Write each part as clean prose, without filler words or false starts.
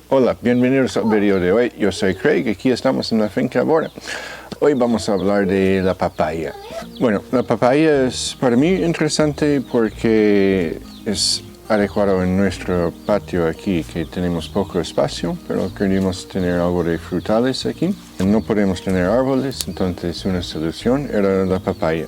Hola, bienvenidos al video de hoy. Yo soy Craig, aquí estamos en la finca Bora. Hoy vamos a hablar de la papaya. Bueno, la papaya es para mí interesante porque es adecuado en nuestro patio aquí, que tenemos poco espacio, pero queremos tener algo de frutales aquí. No podemos tener árboles, entonces una solución era la papaya.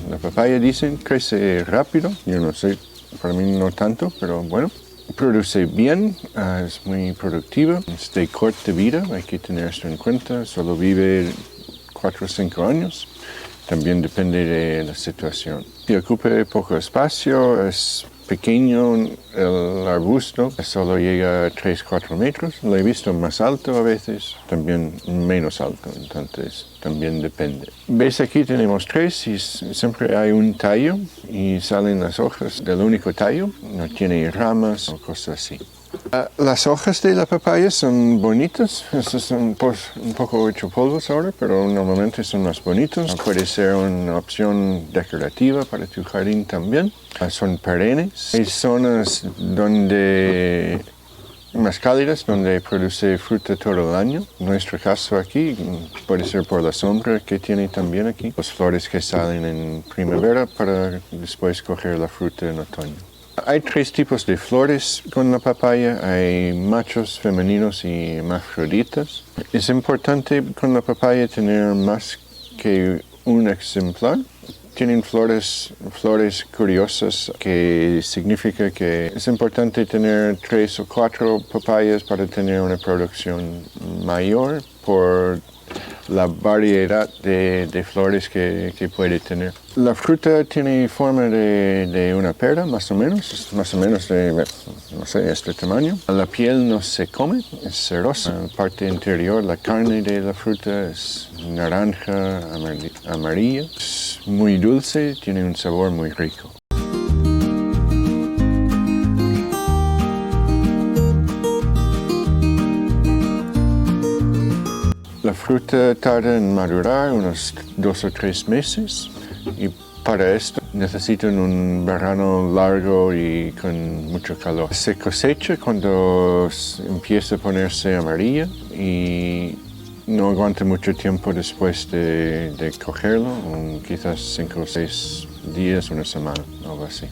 La papaya, dicen, crece rápido. Yo no sé, para mí no tanto, pero bueno. Produce bien, es muy productiva, es de corta vida, hay que tener esto en cuenta. Solo vive 4 o 5 años. También depende de la situación. Si ocupa poco espacio, es pequeño el arbusto, solo llega a 3-4 metros. Lo he visto más alto a veces, también menos alto, entonces también depende. ¿Ves? Aquí tenemos 3 y siempre hay un tallo y salen las hojas del único tallo, no tiene ramas o cosas así. Las hojas de la papaya son bonitas, estos son un poco hecho polvos ahora, pero normalmente son más bonitos. Puede ser una opción decorativa para tu jardín también. Son perennes. Hay zonas más cálidas, donde produce fruta todo el año. En nuestro caso aquí puede ser por la sombra que tiene también aquí. Las flores que salen en primavera para después coger la fruta en otoño. Hay 3 tipos de flores con la papaya, hay machos, femeninos y hermafroditas. Es importante con la papaya tener más que un ejemplar. Tienen flores curiosas, que significa que es importante tener 3 o 4 papayas para tener una producción mayor por la variedad de flores que puede tener. La fruta tiene forma de una pera, más o menos de, no sé, este tamaño. La piel no se come, es cerosa. La parte interior, la carne de la fruta es naranja, amarilla. Es muy dulce, tiene un sabor muy rico. La fruta tarda en madurar unos 2 o 3 meses y para esto necesitan un verano largo y con mucho calor. Se cosecha cuando empieza a ponerse amarilla y no aguanta mucho tiempo después de cogerlo, quizás 5 o 6 días, una semana, algo así.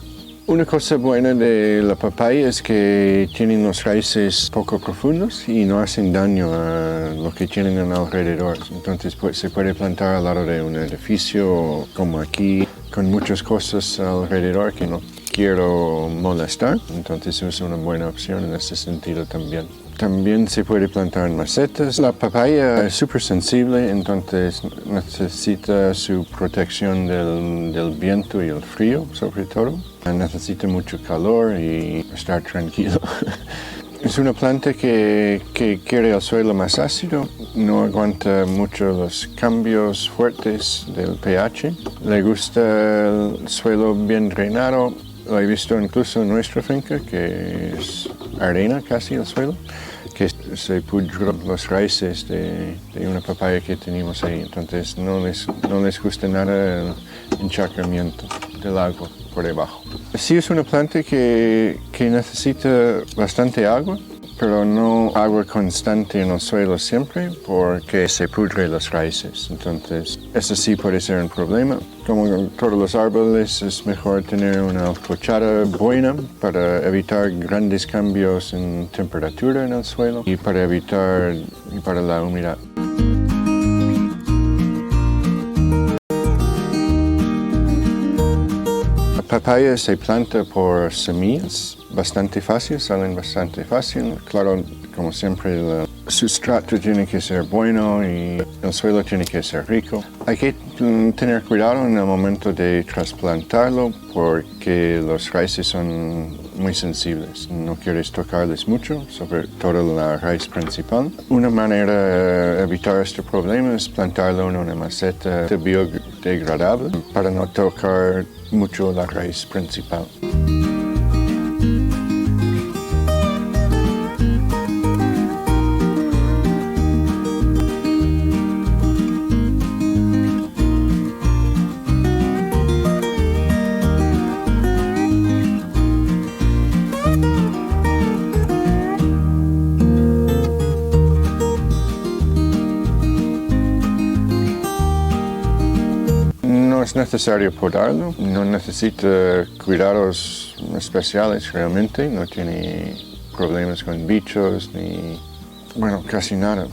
Una cosa buena de la papaya es que tienen las raíces poco profundos y no hacen daño a lo que tienen alrededor. Entonces se puede plantar al lado de un edificio como aquí, con muchas cosas alrededor que no quiero molestar. Entonces es una buena opción en ese sentido también. También se puede plantar en macetas. La papaya es súper sensible, entonces necesita su protección del viento y el frío, sobre todo. Necesita mucho calor y estar tranquilo. Es una planta que quiere el suelo más ácido, no aguanta mucho los cambios fuertes del pH. Le gusta el suelo bien drenado. Lo he visto incluso en nuestra finca, que es arena casi el suelo, que se pudrió las raíces de una papaya que teníamos ahí. Entonces no les gusta nada el encharcamiento del agua por debajo. Sí, es una planta que necesita bastante agua, pero no agua constante en el suelo siempre, porque se pudre las raíces. Entonces, eso sí puede ser un problema. Como en todos los árboles, es mejor tener una fachada buena para evitar grandes cambios en temperatura en el suelo y para la humedad. La papaya se planta por semillas, bastante fácil, salen bastante fácil. Claro, como siempre, el sustrato tiene que ser bueno y el suelo tiene que ser rico. Hay que tener cuidado en el momento de trasplantarlo porque las raíces son muy sensibles. No quieres tocarles mucho, sobre todo la raíz principal. Una manera de evitar este problema es plantarlo en una maceta biodegradable para no tocar mucho la raíz principal. es necesario podarlo, no necesita cuidados especiales realmente, no tiene problemas con bichos ni, bueno, casi nada.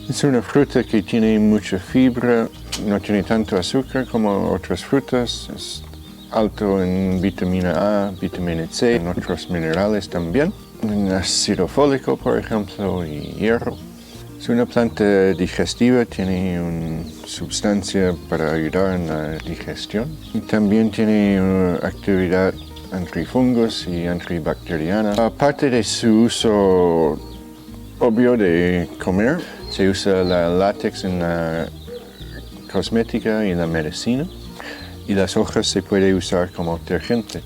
Es una fruta que tiene mucha fibra, no tiene tanto azúcar como otras frutas, es alto en vitamina A, vitamina C, en otros minerales también, en ácido fólico por ejemplo y hierro. Es una planta digestiva, tiene una sustancia para ayudar en la digestión y también tiene una actividad antifungos y antibacteriana. Aparte de su uso obvio de comer, se usa la látex en la cosmética y la medicina y las hojas se puede usar como detergente.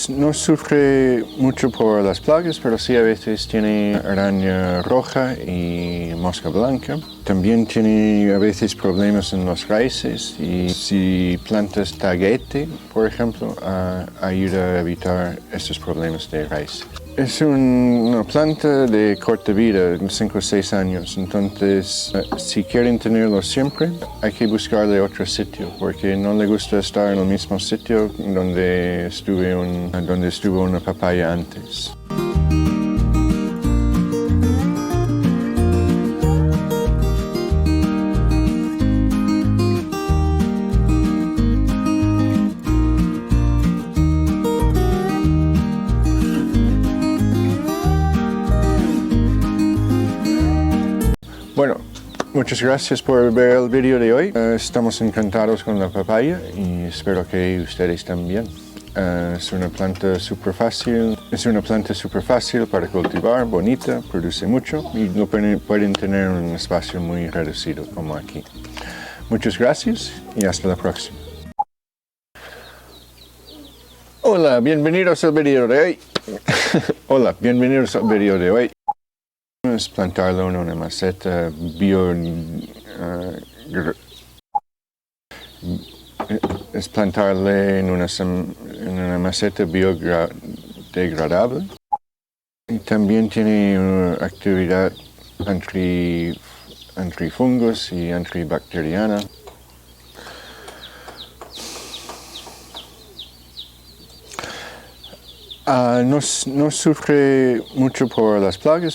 No sufre mucho por las plagas, pero sí a veces tiene araña roja y mosca blanca. También tiene a veces problemas en las raíces y si plantas taguete, por ejemplo, ayuda a evitar estos problemas de raíz. Es una planta de corta vida, 5 o 6 años, entonces si quieren tenerlo siempre hay que buscarle otro sitio porque no le gusta estar en el mismo sitio donde estuvo una papaya antes. Bueno, muchas gracias por ver el vídeo de hoy. Estamos encantados con la papaya y espero que ustedes también. Es una planta súper fácil. Para cultivar, bonita, produce mucho y pueden tener un espacio muy reducido como aquí. Muchas gracias y hasta la próxima. Hola, bienvenidos al vídeo de hoy. Es plantarlo en una maceta biodegradable y también tiene una actividad antifungos y antibacteriana. No sufre mucho por las plagas,